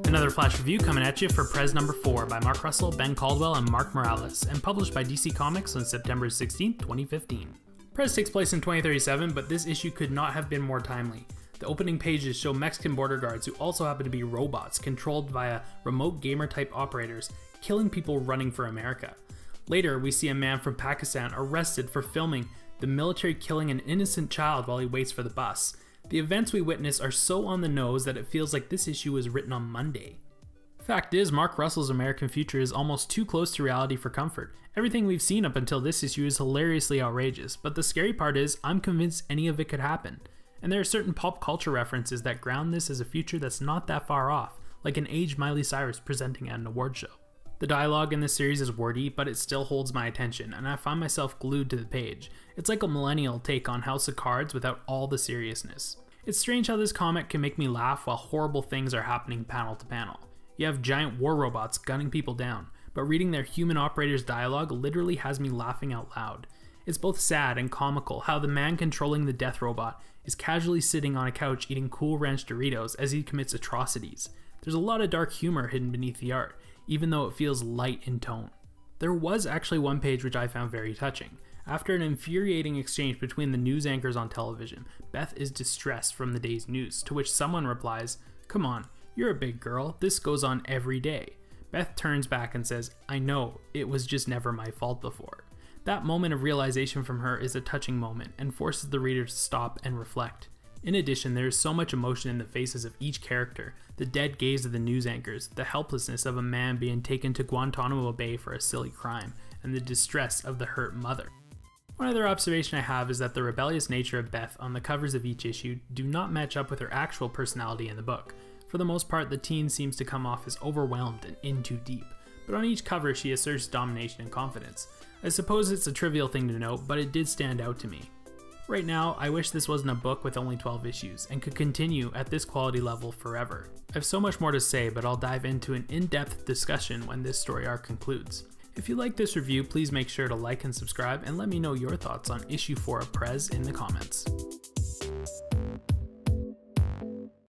Another Flash review coming at you for Prez number 4 by Mark Russell, Ben Caldwell, and Mark Morales, and published by DC Comics on September 16, 2015. Prez takes place in 2037, but this issue could not have been more timely. The opening pages show Mexican border guards who also happen to be robots controlled via remote gamer-type operators, killing people running for America. Later, we see a man from Pakistan arrested for filming the military killing an innocent child while he waits for the bus. The events we witness are so on the nose that it feels like this issue was written on Monday. Fact is, Mark Russell's American future is almost too close to reality for comfort. Everything we've seen up until this issue is hilariously outrageous, but the scary part is, I'm convinced any of it could happen. And there are certain pop culture references that ground this as a future that's not that far off, like an aged Miley Cyrus presenting at an award show. The dialogue in this series is wordy, but it still holds my attention, and I find myself glued to the page. It's like a millennial take on House of Cards without all the seriousness. It's strange how this comic can make me laugh while horrible things are happening panel to panel. You have giant war robots gunning people down, but reading their human operators' dialogue literally has me laughing out loud. It's both sad and comical how the man controlling the death robot is casually sitting on a couch eating Cool Ranch Doritos as he commits atrocities. There's a lot of dark humor hidden beneath the art, even though it feels light in tone. There was actually one page which I found very touching. After an infuriating exchange between the news anchors on television, Beth is distressed from the day's news, to which someone replies, "Come on, you're a big girl, this goes on every day." Beth turns back and says, "I know, it was just never my fault before." That moment of realization from her is a touching moment and forces the reader to stop and reflect. In addition, there is so much emotion in the faces of each character, the dead gaze of the news anchors, the helplessness of a man being taken to Guantanamo Bay for a silly crime, and the distress of the hurt mother. One other observation I have is that the rebellious nature of Beth on the covers of each issue do not match up with her actual personality in the book. For the most part, the teen seems to come off as overwhelmed and in too deep, but on each cover she asserts domination and confidence. I suppose it's a trivial thing to note, but it did stand out to me. Right now, I wish this wasn't a book with only 12 issues and could continue at this quality level forever. I have so much more to say, but I'll dive into an in-depth discussion when this story arc concludes. If you like this review, please make sure to like and subscribe and let me know your thoughts on issue 4 of Prez in the comments.